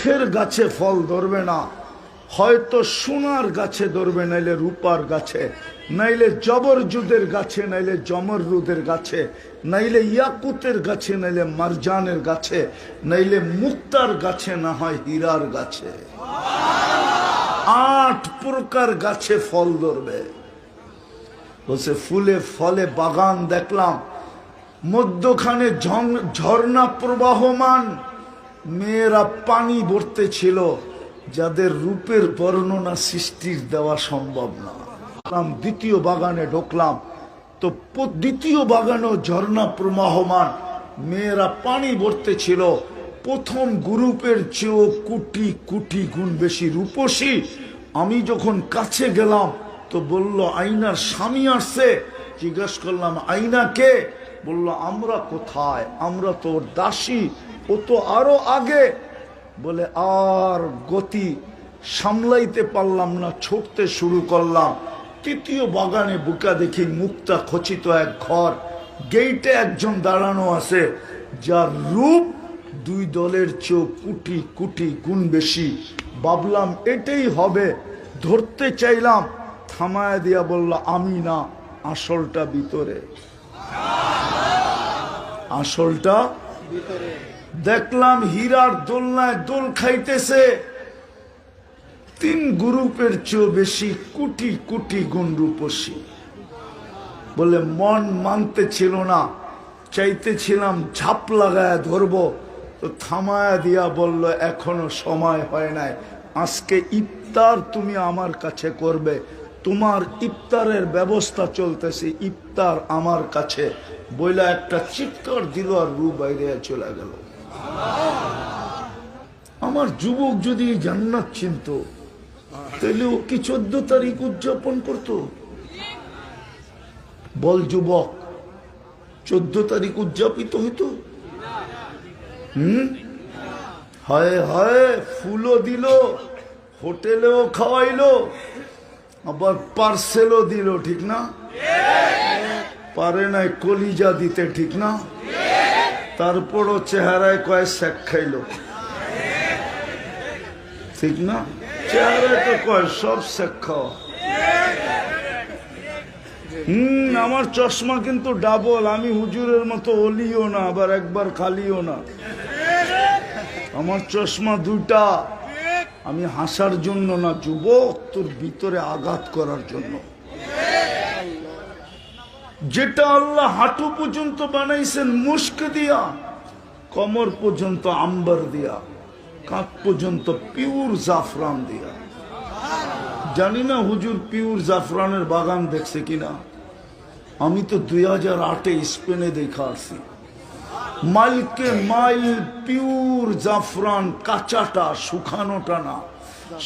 সুখের গাছে ফল ধরবে না, হয়তো সোনার গাছে ধরবে, নাইলে রূপার গাছে, নাইলে জবরজুদের গাছে, নাইলে জমররুদের গাছে, নাইলে ইয়াকুতের গাছে, নাইলে মারজানের গাছে, নাইলে মুক্তার গাছে, না হয় হীরার গাছে। 8 প্রকার গাছে ফল ধরবে। বলছে ফুলে ফলে বাগান দেখলাম, মধ্যখানে ঝর্ণা প্রবাহমান, মেয়েরা পানি ভরতে ছিল, যাদের রূপের বর্ণনা সৃষ্টির দেওয়া সম্ভব না। দ্বিতীয় বাগানে ঢুকলাম, তো দ্বিতীয় বাগানেও ঝর্ণা প্রবাহমান, মেয়েরা পানি ভরতে ছিল। প্রথম গ্রুপের চেয়েও কোটি কোটি গুণ বেশি রূপসী। আমি যখন কাছে গেলাম তো বলল আইনার স্বামী আসছে। জিজ্ঞেস করলাম আইনা কে? বলল আমরা কোথায়, আমরা তোর দাসী, ও তো আরো আগে। বলে আর গতি সামলাইতে পারলাম না, ছুটতে শুরু করলাম। তৃতীয় বাগানে বুকা দেখি মুক্তা খচিত এক ঘর, গেইটে একজন দাঁড়ানো আছে, যার রূপ 2 দলের চেয়েও কোটি কোটি গুণ বেশি। ভাবলাম এটাই হবে, ধরতে চাইলাম, থামায় দিয়া বলল আমি না, আসলটা ভিতরে, আসলটা ভিতরে। দেখলাম হীরার দোলনায় দোল খাইতেছে, 3 গ্রুপের চেয়েও বেশি কোটি কোটি গুণ রূপসী। বলে মন মানতে ছিল না, চাইতেছিলাম ঝাপ লাগায় ধরবো, তো থামায়া দিয়া বলল এখনো সময় হয় নাই, আজকে ইফতার তুমি আমার কাছে করবে, তোমার ইফতারের ব্যবস্থা চলতেছে, ইফতার আমার কাছে। বইলা একটা চিৎকার দিল আর রূপ বাইরে চলে গেল। আমার যুবক যদি জান্নাত চিনত, তাহলে ও কি 14 তারিখ উদযাপন করত? বল যুবক, 14 তারিখ উদযাপিত হইতো? হায় হায়, ফুলও দিল, হোটেলেও খাওয়াইলো, আবার পার্সেলও দিল, ঠিক না? পারে নাই কলিজা দিতে, ঠিক না? তারপরও চেহারায় কয় শেখ খাইলো, ঠিক না? চেহারায় তো কয় সব শেখ খাওয়া। আমার চশমা কিন্তু ডাবল, আমি হুজুরের মতো অলিও না, আবার একবার খালিও না। আমার চশমা 2টা। আমি হাসার জন্য না যুবক, তোর ভিতরে আঘাত করার জন্য। যেটা আল্লাহ হাঁটু পর্যন্ত বানাইছেন মুস্ক দিয়া, কমর পর্যন্ত আম্বার দিয়া, কাঁধ পর্যন্ত পিওর জাফরান দিয়া। জানি না হুজুর পিওর জাফরানের বাগান দেখছে কিনা। আমি তো 2008-এ স্পেনে দেখা আসছি, মাইলকে মাইল পিওর জাফরান, কাঁচাটা, শুকানোটা না।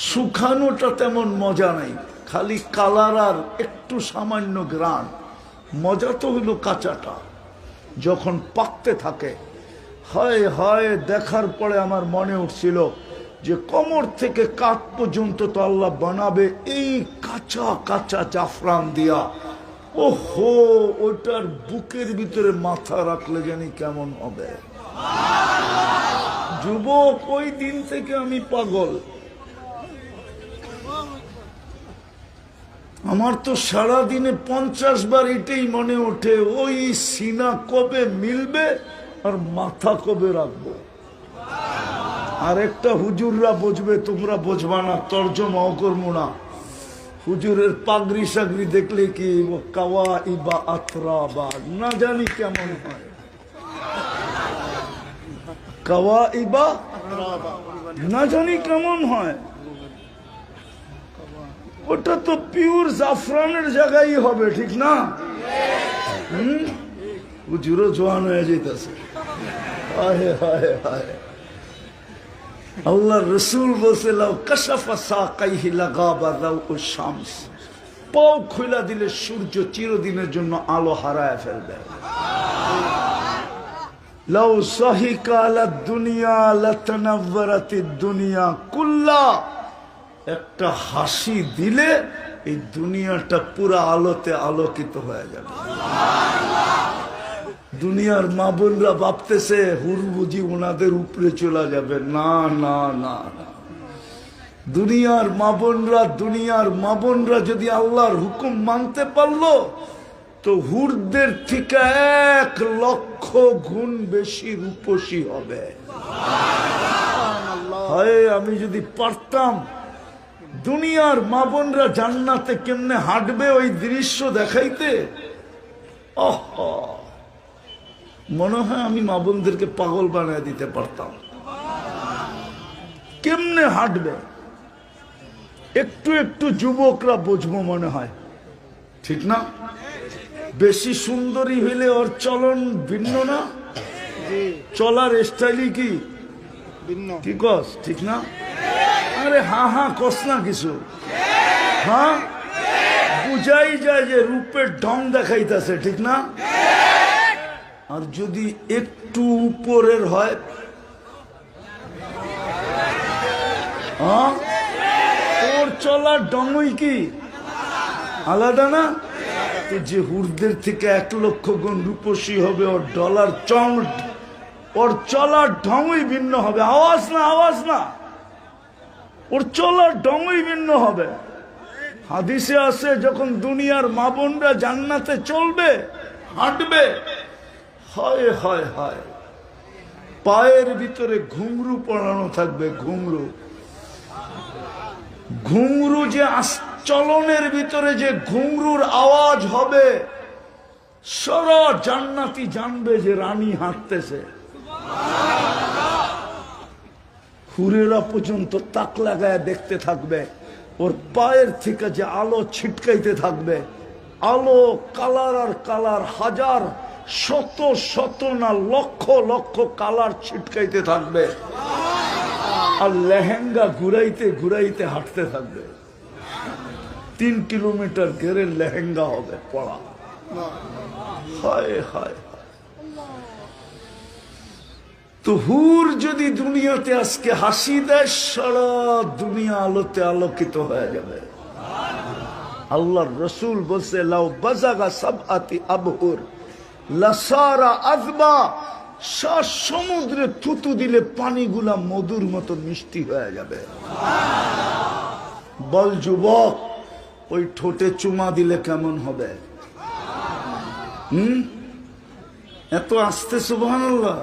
শুকানোটা তেমন মজা নাই, খালি কালার আর একটু সামান্য গ্রান। মজা তো হইল কাঁচাটা, যখন পাকতে থাকে। হায় হায়, দেখার পরে আমার মনে উঠছিল যে কোমর থেকে কাঁধ পর্যন্ত তো আল্লাহ বানাবে এই কাঁচা কাঁচা জাফরান দিয়া। ওহো, ওটার বুকের ভিতরে মাথা রাখলে জানি কেমন হবে। যুবক, ওই দিন থেকে আমি পাগল। আমার তো সারাদিনে 50 বার এটাই মনে ওঠে, ওই সিনা কবে মিলবে আর মাথা কবে রাখবো। আর একটা হুজুররা বুঝবে, তোমরা বুঝবা না, তর্জমাও করবো না। হুজুরের পাগড়ি সাগড়ি দেখলে কি কাওয়া ইবা আতরাবা, না জানি কেমন হয়। কাওয়া ইবা না জানি কেমন হয়। ওটা তো পিওর জাফরানের জায়গায় হবে, ঠিক না? হুজুরও জোয়ান হয়ে যেতেছে। হায় হায় হায়, আল্লাহ রসুল বলছে লাউ কাশাফা সাকাইহি লাগাবা দাউউশ শামস, পাও খুলে দিলে সূর্য চিরদিনের জন্য আলো হারায় ফেলবে। লাউ সাহিকা আলাদ দুনিয়া লাতানাওয়ারাতিদ দুনিয়া কুল্লা, একটা হাসি দিলে এই দুনিয়াটা পুরো আলোতে আলোকিত হয়ে যাবে। দুনিয়ার মা বোনরা ভাবতেছে হুর বুঝি ওনাদের উপরে চলে যাবে। না না না না, দুনিয়ার মা বোনরা যদি আল্লাহর হুকুম মানতে পারলো তো হুরদের থেকে 1,00,000 গুণ বেশি রূপসী হবে। হায়, আমি যদি পারতাম দুনিয়ার মা বোনরা জান্নাতে কেমনে হাঁটবে ওই দৃশ্য দেখাইতে, মনে হয় আমি মা বোনদেরকে পাগল বানিয়ে দিতে পারতাম। কেমনে হাঁটবে একটু একটু যুবকরা বুঝবো মনে হয়, ঠিক না? বেশি সুন্দরী হইলে ওর চলন ভিন্ন না, চলার স্টাইলই কি কি কস, ঠিক না? আরে হা কস না কিছু, হ্যাঁ বুঝাই যায় যে রূপের ঢং দেখাইতেছে, ঠিক না? আর যদি একটু উপরের হয়, ওর চলার ঢংই কি আলাদা না? তো যে হুরদের থেকে 1,00,000 গুণ রূপসী হবে, ওর ওর চলার ঢংই ভিন্ন হবে। আওয়াজ না, ওর চলার ঢংই ভিন্ন হবে। হাদিসে আছে যখন দুনিয়ার মা বোনরা জান্নাতে চলবে, হাঁটবে, হায় হায় হায়, পায়ের ভিতরে ঘুংরু পরানো থাকবে। ঘুংরু যে চলনের ভিতরে যে ঘুংরুর আওয়াজ হবে, সারা জান্নাতি জানবে যে রানী হাঁটতেছে। হুরেরা পর্যন্ত তাক লাগায় দেখতে থাকবে, ওর পায়ের থেকে যে আলো ছিটকাইতে থাকবে, আলো কালার আর কালার, হাজার শত না লক্ষ লক্ষ কালার ছিটকাইতে থাকবে, আর লেহেঙ্গা ঘুরাইতে হাঁটতে থাকবে। 3 কিলোমিটার ঘেরের লেহেঙ্গা হবে পড়া। হায় হায়, তো হুর যদি দুনিয়াতে আজকে হাসি দেয়, সারা দুনিয়া আলোতে আলোকিত হয়ে যাবে। আল্লাহর রসুল বলছে, লাউ বাজাগা সাবআতি আবহুর লাসারা আযবা, সমুদ্রে থুতু দিলে পানিগুলা মধুর মতো মিষ্টি হয়ে যাবে। বল যুবক, ওই ঠোঁটে চুমা দিলে কেমন হবে? এত আস্তে সুবহানাল্লাহ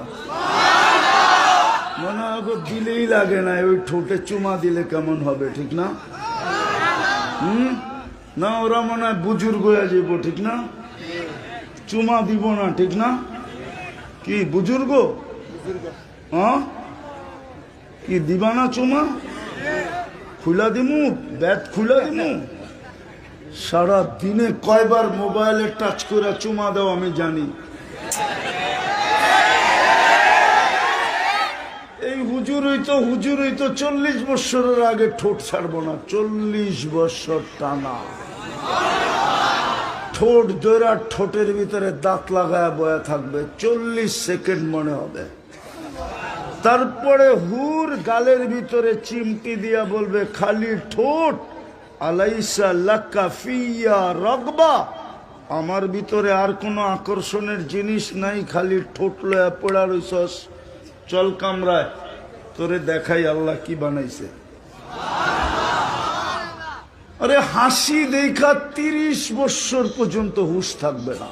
মনে হয় দিলেই লাগে না, ওই ঠোঁটে চুমা দিলে কেমন হবে, ঠিক না? না, ওরা মনে হয় বুজুর্গ হয়ে যাবো, ঠিক না? চুমা দিব না, ঠিক না? কি বুজুর্গ? হ্যাঁ, কি দিবা না চুমা? খুলা দিমু, ব্যাট খুলা দিমু। সারা দিনে কয়বার মোবাইলে টাচ করে চুমা দাও আমি জানি। এই হুজুরই তো 40 বছরের আগে ঠোঁট ছাড়বো না, 40 বছর টানা ঠোঁট ধরে, ঠোঁটের ভিতরে দাঁত লাগায় বয়া থাকবে, 40 সেকেন্ড মনে হবে। তারপরে হুর গালের ভিতরে চিমটি দিয়া বলবে, খালি ঠোঁট, আলাইসা লাকা ফিয়া রাগবা, আমার ভিতরে আর কোনো আকর্ষণের জিনিস নাই, খালি ঠোঁট লয়া পড়া রইছস, চল কামরায়, তোরে দেখাই আল্লাহ কি বানাইছে। আরে হাসি দেখা 30 বছর পর্যন্ত হুঁশ থাকবে না।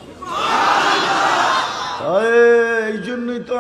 এই জন্যই তো